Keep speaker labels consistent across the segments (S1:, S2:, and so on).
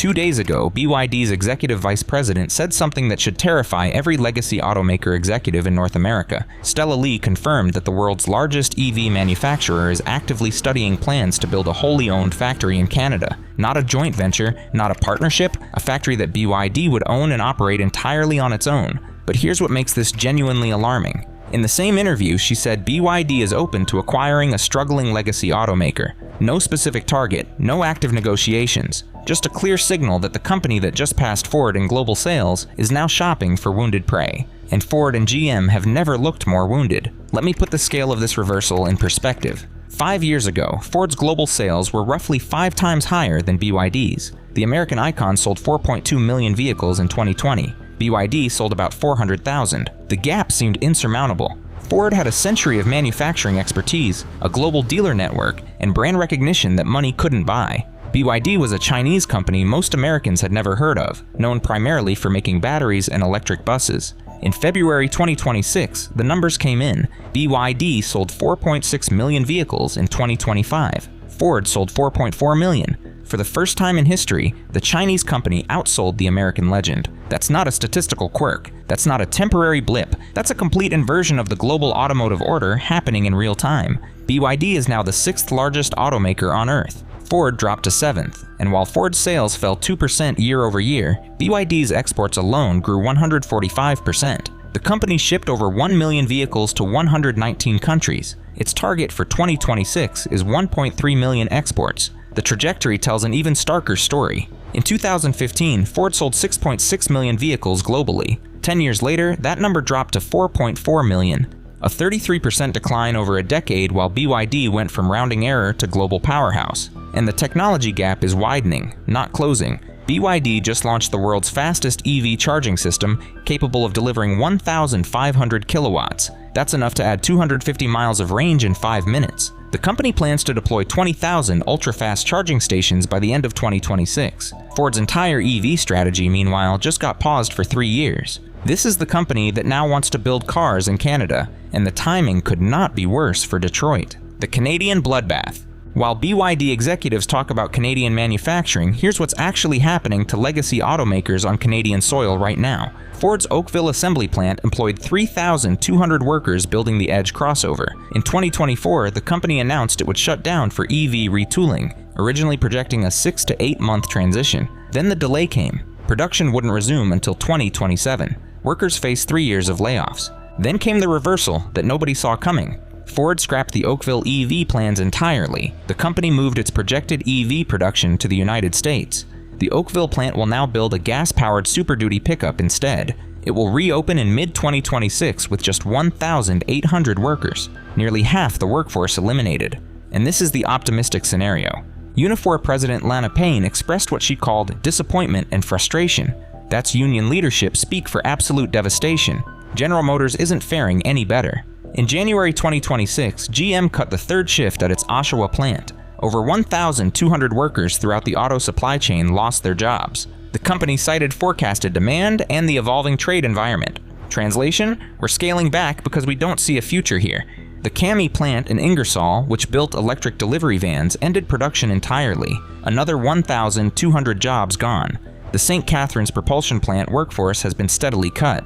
S1: 2 days ago, BYD's executive vice president said something that should terrify every legacy automaker executive in North America. Stella Li confirmed that the world's largest EV manufacturer is actively studying plans to build a wholly owned factory in Canada. Not a joint venture, not a partnership, a factory that BYD would own and operate entirely on its own. But here's what makes this genuinely alarming. In the same interview, she said BYD is open to acquiring a struggling legacy automaker. No specific target, no active negotiations, just a clear signal that the company that just passed Ford in global sales is now shopping for wounded prey. And Ford and GM have never looked more wounded. Let me put the scale of this reversal in perspective. 5 years ago, Ford's global sales were roughly 5 times higher than BYD's. The American icon sold 4.2 million vehicles in 2020. BYD sold about 400,000. The gap seemed insurmountable. Ford had a century of manufacturing expertise, a global dealer network, and brand recognition that money couldn't buy. BYD was a Chinese company most Americans had never heard of, known primarily for making batteries and electric buses. In February 2026, the numbers came in. BYD sold 4.6 million vehicles in 2025. Ford sold 4.4 million. For the first time in history, the Chinese company outsold the American legend. That's not a statistical quirk. That's not a temporary blip. That's a complete inversion of the global automotive order happening in real time. BYD is now the 6th largest automaker on Earth. Ford dropped to 7th, and while Ford's sales fell 2% year over year, BYD's exports alone grew 145%. The company shipped over 1 million vehicles to 119 countries. Its target for 2026 is 1.3 million exports. The trajectory tells an even starker story. In 2015, Ford sold 6.6 million vehicles globally. 10 years later, that number dropped to 4.4 million. A 33% decline over a decade, while BYD went from rounding error to global powerhouse. And the technology gap is widening, not closing. BYD just launched the world's fastest EV charging system, capable of delivering 1,500 kilowatts. That's enough to add 250 miles of range in 5 minutes. The company plans to deploy 20,000 ultra-fast charging stations by the end of 2026. Ford's entire EV strategy, meanwhile, just got paused for 3 years. This is the company that now wants to build cars in Canada, and the timing could not be worse for Detroit. The Canadian bloodbath. While BYD executives talk about Canadian manufacturing, here's what's actually happening to legacy automakers on Canadian soil right now. Ford's Oakville assembly plant employed 3,200 workers building the Edge crossover. In 2024, the company announced it would shut down for EV retooling, originally projecting a 6 to 8 month transition. Then the delay came. Production wouldn't resume until 2027. Workers faced 3 years of layoffs. Then came the reversal that nobody saw coming. Ford scrapped the Oakville EV plans entirely. The company moved its projected EV production to the United States. The Oakville plant will now build a gas-powered Super Duty pickup instead. It will reopen in mid-2026 with just 1,800 workers, nearly half the workforce eliminated. And this is the optimistic scenario. Unifor President Lana Payne expressed what she called disappointment and frustration. That's union leadership speak for absolute devastation. General Motors isn't faring any better. In January 2026, GM cut the 3rd shift at its Oshawa plant. Over 1,200 workers throughout the auto supply chain lost their jobs. The company cited forecasted demand and the evolving trade environment. Translation: we're scaling back because we don't see a future here. The CAMI plant in Ingersoll, which built electric delivery vans, ended production entirely. Another 1,200 jobs gone. The St. Catharines propulsion plant workforce has been steadily cut.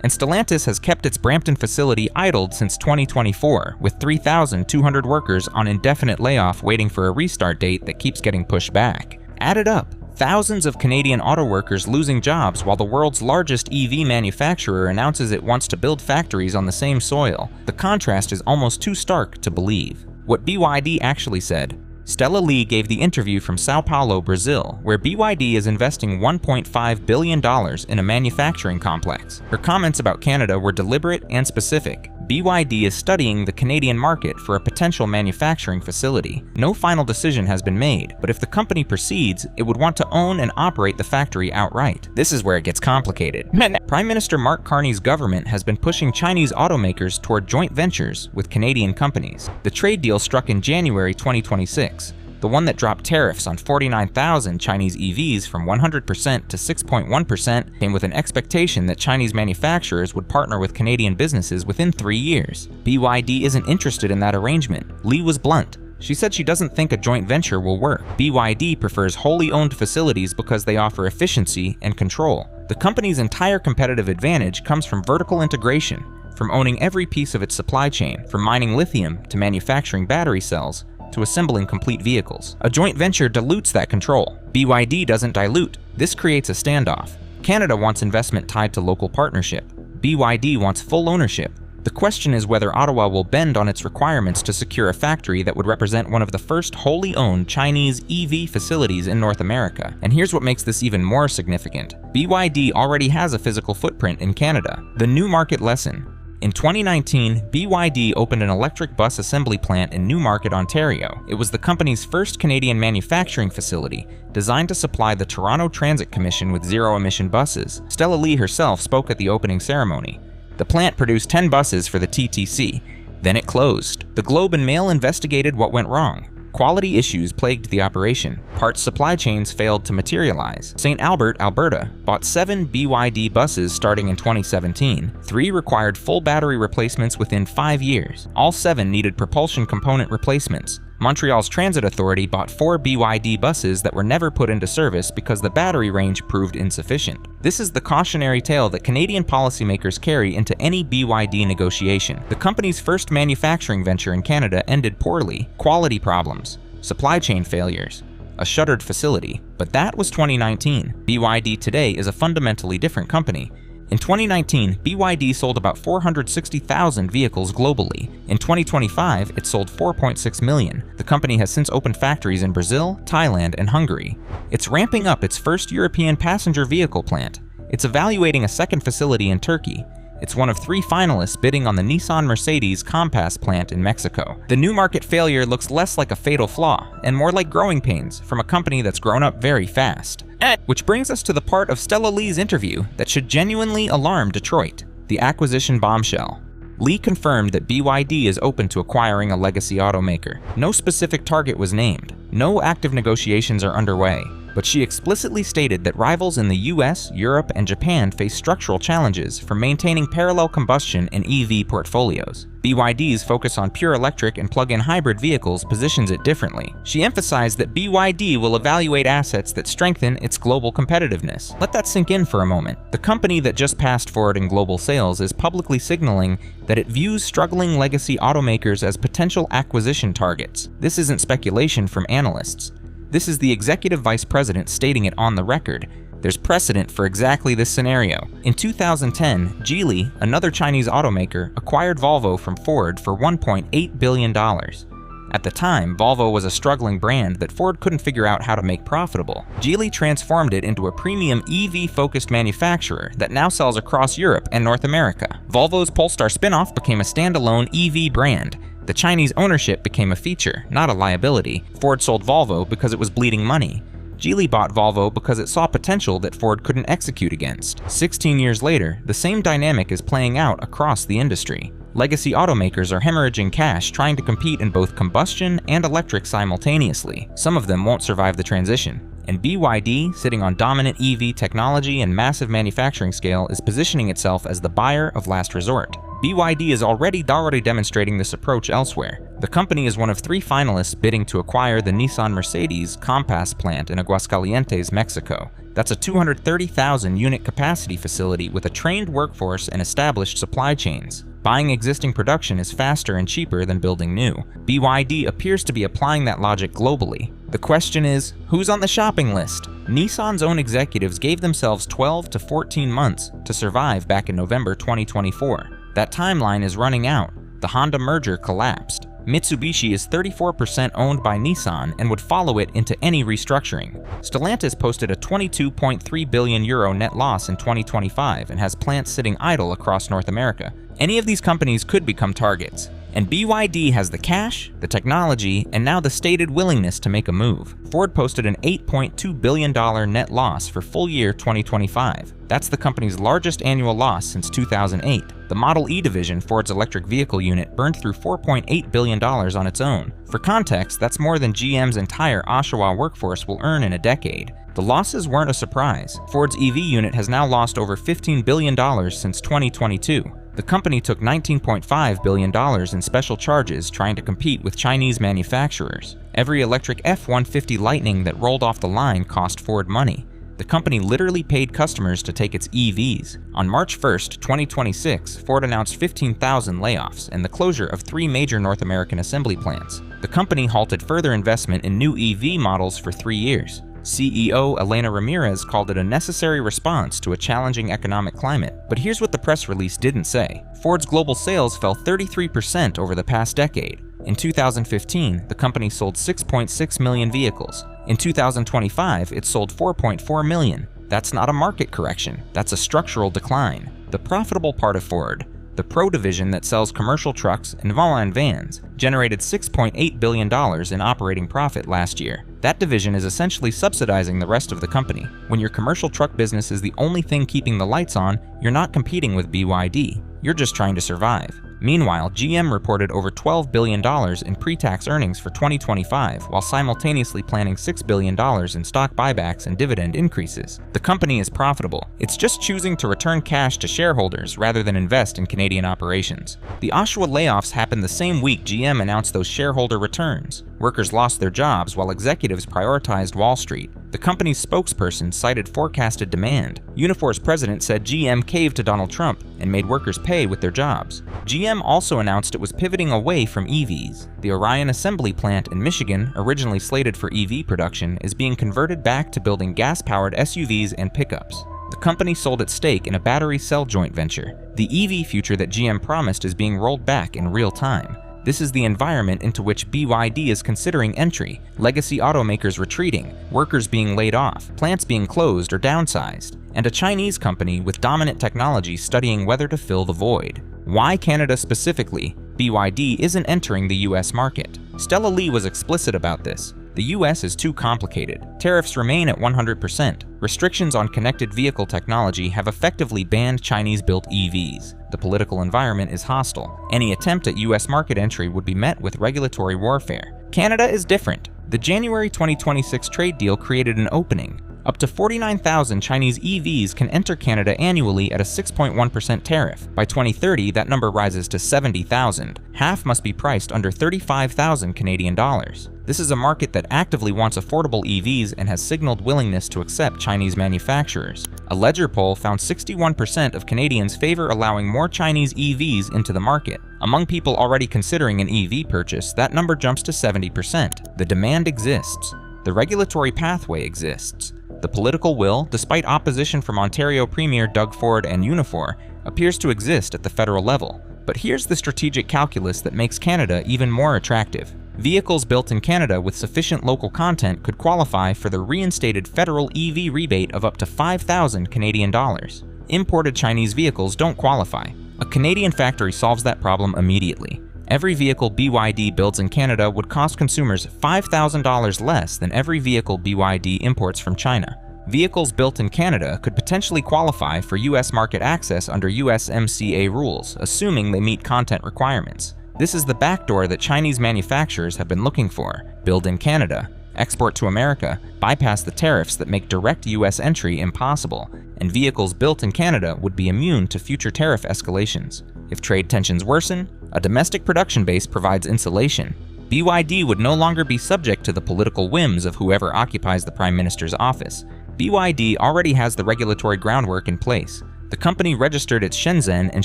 S1: And Stellantis has kept its Brampton facility idled since 2024, with 3,200 workers on indefinite layoff waiting for a restart date that keeps getting pushed back. Add it up. Thousands of Canadian auto workers losing jobs while the world's largest EV manufacturer announces it wants to build factories on the same soil. The contrast is almost too stark to believe. What BYD actually said. Stella Li gave the interview from Sao Paulo, Brazil, where BYD is investing $1.5 billion in a manufacturing complex. Her comments about Canada were deliberate and specific. BYD is studying the Canadian market for a potential manufacturing facility. No final decision has been made, but if the company proceeds, it would want to own and operate the factory outright. This is where it gets complicated. Prime Minister Mark Carney's government has been pushing Chinese automakers toward joint ventures with Canadian companies. The trade deal struck in January 2026. The one that dropped tariffs on 49,000 Chinese EVs from 100% to 6.1% came with an expectation that Chinese manufacturers would partner with Canadian businesses within 3 years. BYD isn't interested in that arrangement. Li was blunt. She said she doesn't think a joint venture will work. BYD prefers wholly owned facilities because they offer efficiency and control. The company's entire competitive advantage comes from vertical integration, from owning every piece of its supply chain, from mining lithium to manufacturing battery cells to assembling complete vehicles. A joint venture dilutes that control. BYD doesn't dilute. This creates a standoff. Canada wants investment tied to local partnership. BYD wants full ownership. The question is whether Ottawa will bend on its requirements to secure a factory that would represent one of the first wholly owned Chinese EV facilities in North America. And here's what makes this even more significant. BYD already has a physical footprint in Canada. The new market lesson. In 2019, BYD opened an electric bus assembly plant in Newmarket, Ontario. It was the company's first Canadian manufacturing facility, designed to supply the Toronto Transit Commission with zero-emission buses. Stella Lee herself spoke at the opening ceremony. The plant produced 10 buses for the TTC. Then it closed. The Globe and Mail investigated what went wrong. Quality issues plagued the operation. Parts supply chains failed to materialize. St. Albert, Alberta, bought 7 BYD buses starting in 2017. 3 required full battery replacements within 5 years. All 7 needed propulsion component replacements. Montreal's Transit Authority bought 4 BYD buses that were never put into service because the battery range proved insufficient. This is the cautionary tale that Canadian policymakers carry into any BYD negotiation. The company's first manufacturing venture in Canada ended poorly. Quality problems, supply chain failures, a shuttered facility. But that was 2019. BYD today is a fundamentally different company. In 2019, BYD sold about 460,000 vehicles globally. In 2025, it sold 4.6 million. The company has since opened factories in Brazil, Thailand, and Hungary. It's ramping up its first European passenger vehicle plant. It's evaluating a second facility in Turkey. It's one of 3 finalists bidding on the Nissan-Mercedes Compass plant in Mexico. The new market failure looks less like a fatal flaw and more like growing pains from a company that's grown up very fast. Which brings us to the part of Stella Lee's interview that should genuinely alarm Detroit: the acquisition bombshell. Lee confirmed that BYD is open to acquiring a legacy automaker. No specific target was named. No active negotiations are underway. But she explicitly stated that rivals in the US, Europe, and Japan face structural challenges for maintaining parallel combustion and EV portfolios. BYD's focus on pure electric and plug-in hybrid vehicles positions it differently. She emphasized that BYD will evaluate assets that strengthen its global competitiveness. Let that sink in for a moment. The company that just passed Ford in global sales is publicly signaling that it views struggling legacy automakers as potential acquisition targets. This isn't speculation from analysts. This is the executive vice president stating it on the record. There's precedent for exactly this scenario. In 2010, Geely, another Chinese automaker, acquired Volvo from Ford for $1.8 billion. At the time, Volvo was a struggling brand that Ford couldn't figure out how to make profitable. Geely transformed it into a premium EV-focused manufacturer that now sells across Europe and North America. Volvo's Polestar spin-off became a standalone EV brand. The Chinese ownership became a feature, not a liability. Ford sold Volvo because it was bleeding money. Geely bought Volvo because it saw potential that Ford couldn't execute against. 16 years later, the same dynamic is playing out across the industry. Legacy automakers are hemorrhaging cash trying to compete in both combustion and electric simultaneously. Some of them won't survive the transition. And BYD, sitting on dominant EV technology and massive manufacturing scale, is positioning itself as the buyer of last resort. BYD is already demonstrating this approach elsewhere. The company is one of 3 finalists bidding to acquire the Nissan-Mercedes Compass plant in Aguascalientes, Mexico. That's a 230,000 unit capacity facility with a trained workforce and established supply chains. Buying existing production is faster and cheaper than building new. BYD appears to be applying that logic globally. The question is, who's on the shopping list? Nissan's own executives gave themselves 12 to 14 months to survive back in November 2024. That timeline is running out. The Honda merger collapsed. Mitsubishi is 34% owned by Nissan and would follow it into any restructuring. Stellantis posted a €22.3 billion net loss in 2025 and has plants sitting idle across North America. Any of these companies could become targets. And BYD has the cash, the technology, and now the stated willingness to make a move. Ford posted an $8.2 billion net loss for full year 2025. That's the company's largest annual loss since 2008. The Model E division, Ford's electric vehicle unit, burned through $4.8 billion on its own. For context, that's more than GM's entire Oshawa workforce will earn in a decade. The losses weren't a surprise. Ford's EV unit has now lost over $15 billion since 2022. The company took $19.5 billion in special charges trying to compete with Chinese manufacturers. Every electric F-150 Lightning that rolled off the line cost Ford money. The company literally paid customers to take its EVs. On March 1, 2026, Ford announced 15,000 layoffs and the closure of 3 major North American assembly plants. The company halted further investment in new EV models for 3 years. CEO Elena Ramirez called it a necessary response to a challenging economic climate. But here's what the press release didn't say. Ford's global sales fell 33% over the past decade. In 2015, the company sold 6.6 million vehicles. In 2025, it sold 4.4 million. That's not a market correction, that's a structural decline. The profitable part of Ford, the Pro division that sells commercial trucks and Volkswagen vans, generated $6.8 billion in operating profit last year. That division is essentially subsidizing the rest of the company. When your commercial truck business is the only thing keeping the lights on, you're not competing with BYD. You're just trying to survive. Meanwhile, GM reported over $12 billion in pre-tax earnings for 2025, while simultaneously planning $6 billion in stock buybacks and dividend increases. The company is profitable. It's just choosing to return cash to shareholders rather than invest in Canadian operations. The Oshawa layoffs happened the same week GM announced those shareholder returns. Workers lost their jobs while executives prioritized Wall Street. The company's spokesperson cited forecasted demand. Unifor's president said GM caved to Donald Trump and made workers pay with their jobs. GM also announced it was pivoting away from EVs. The Orion assembly plant in Michigan, originally slated for EV production, is being converted back to building gas-powered SUVs and pickups. The company sold its stake in a battery cell joint venture. The EV future that GM promised is being rolled back in real time. This is the environment into which BYD is considering entry, legacy automakers retreating, workers being laid off, plants being closed or downsized, and a Chinese company with dominant technology studying whether to fill the void. Why Canada specifically? BYD isn't entering the US market. Stella Lee was explicit about this. The US is too complicated. Tariffs remain at 100%. Restrictions on connected vehicle technology have effectively banned Chinese-built EVs. The political environment is hostile. Any attempt at US market entry would be met with regulatory warfare. Canada is different. The January 2026 trade deal created an opening. Up to 49,000 Chinese EVs can enter Canada annually at a 6.1% tariff. By 2030, that number rises to 70,000. Half must be priced under 35,000 Canadian dollars. This is a market that actively wants affordable EVs and has signaled willingness to accept Chinese manufacturers. A Ledger poll found 61% of Canadians favor allowing more Chinese EVs into the market. Among people already considering an EV purchase, that number jumps to 70%. The demand exists. The regulatory pathway exists. The political will, despite opposition from Ontario Premier Doug Ford and Unifor, appears to exist at the federal level. But here's the strategic calculus that makes Canada even more attractive. Vehicles built in Canada with sufficient local content could qualify for the reinstated federal EV rebate of up to 5,000 Canadian dollars. Imported Chinese vehicles don't qualify. A Canadian factory solves that problem immediately. Every vehicle BYD builds in Canada would cost consumers $5,000 less than every vehicle BYD imports from China. Vehicles built in Canada could potentially qualify for US market access under USMCA rules, assuming they meet content requirements. This is the backdoor that Chinese manufacturers have been looking for. Build in Canada, export to America, bypass the tariffs that make direct US entry impossible, and vehicles built in Canada would be immune to future tariff escalations. If trade tensions worsen, a domestic production base provides insulation. BYD would no longer be subject to the political whims of whoever occupies the Prime Minister's office. BYD already has the regulatory groundwork in place. The company registered its Shenzhen and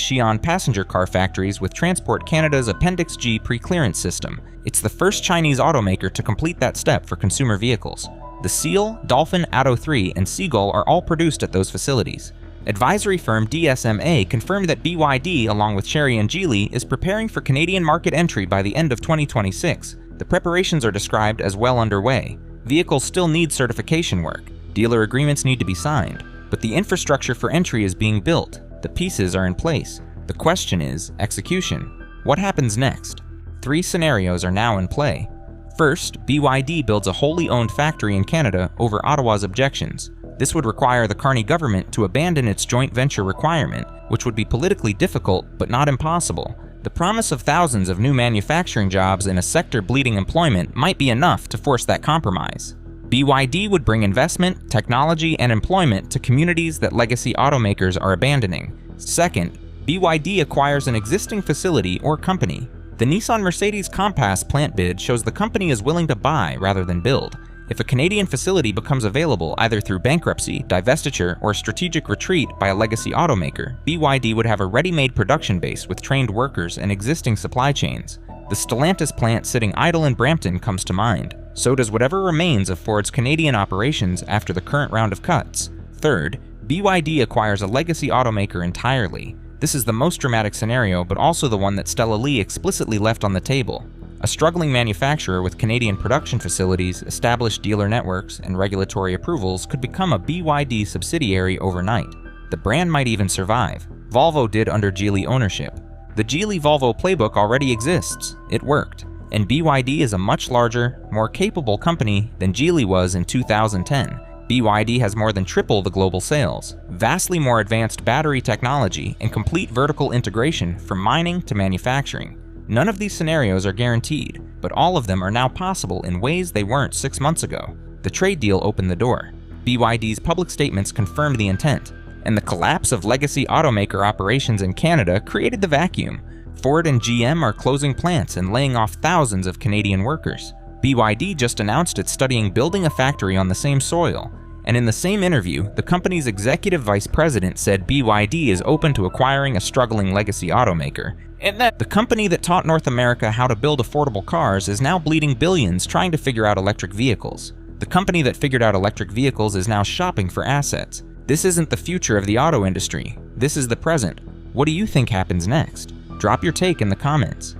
S1: Xi'an passenger car factories with Transport Canada's Appendix G pre-clearance system. It's the first Chinese automaker to complete that step for consumer vehicles. The Seal, Dolphin, Atto 3, and Seagull are all produced at those facilities. Advisory firm DSMA confirmed that BYD, along with Chery and Geely, is preparing for Canadian market entry by the end of 2026. The preparations are described as well underway. Vehicles still need certification work. Dealer agreements need to be signed. But the infrastructure for entry is being built. The pieces are in place. The question is execution. What happens next? 3 scenarios are now in play. First, BYD builds a wholly owned factory in Canada over Ottawa's objections. This would require the Carney government to abandon its joint venture requirement, which would be politically difficult but not impossible. The promise of thousands of new manufacturing jobs in a sector bleeding employment might be enough to force that compromise. BYD would bring investment, technology, and employment to communities that legacy automakers are abandoning. Second, BYD acquires an existing facility or company. The Nissan-Mercedes Compass plant bid shows the company is willing to buy rather than build. If a Canadian facility becomes available either through bankruptcy, divestiture, or strategic retreat by a legacy automaker, BYD would have a ready-made production base with trained workers and existing supply chains. The Stellantis plant sitting idle in Brampton comes to mind. So does whatever remains of Ford's Canadian operations after the current round of cuts. Third, BYD acquires a legacy automaker entirely. This is the most dramatic scenario, but also the one that Stella Lee explicitly left on the table. A struggling manufacturer with Canadian production facilities, established dealer networks, and regulatory approvals could become a BYD subsidiary overnight. The brand might even survive. Volvo did under Geely ownership. The Geely-Volvo playbook already exists. It worked. And BYD is a much larger, more capable company than Geely was in 2010. BYD has more than triple the global sales, vastly more advanced battery technology, and complete vertical integration from mining to manufacturing. None of these scenarios are guaranteed, but all of them are now possible in ways they weren't 6 months ago. The trade deal opened the door. BYD's public statements confirmed the intent, and the collapse of legacy automaker operations in Canada created the vacuum. Ford and GM are closing plants and laying off thousands of Canadian workers. BYD just announced it's studying building a factory on the same soil. And in the same interview, the company's executive vice president said BYD is open to acquiring a struggling legacy automaker, and that the company that taught North America how to build affordable cars is now bleeding billions trying to figure out electric vehicles. The company that figured out electric vehicles is now shopping for assets. This isn't the future of the auto industry. This is the present. What do you think happens next? Drop your take in the comments.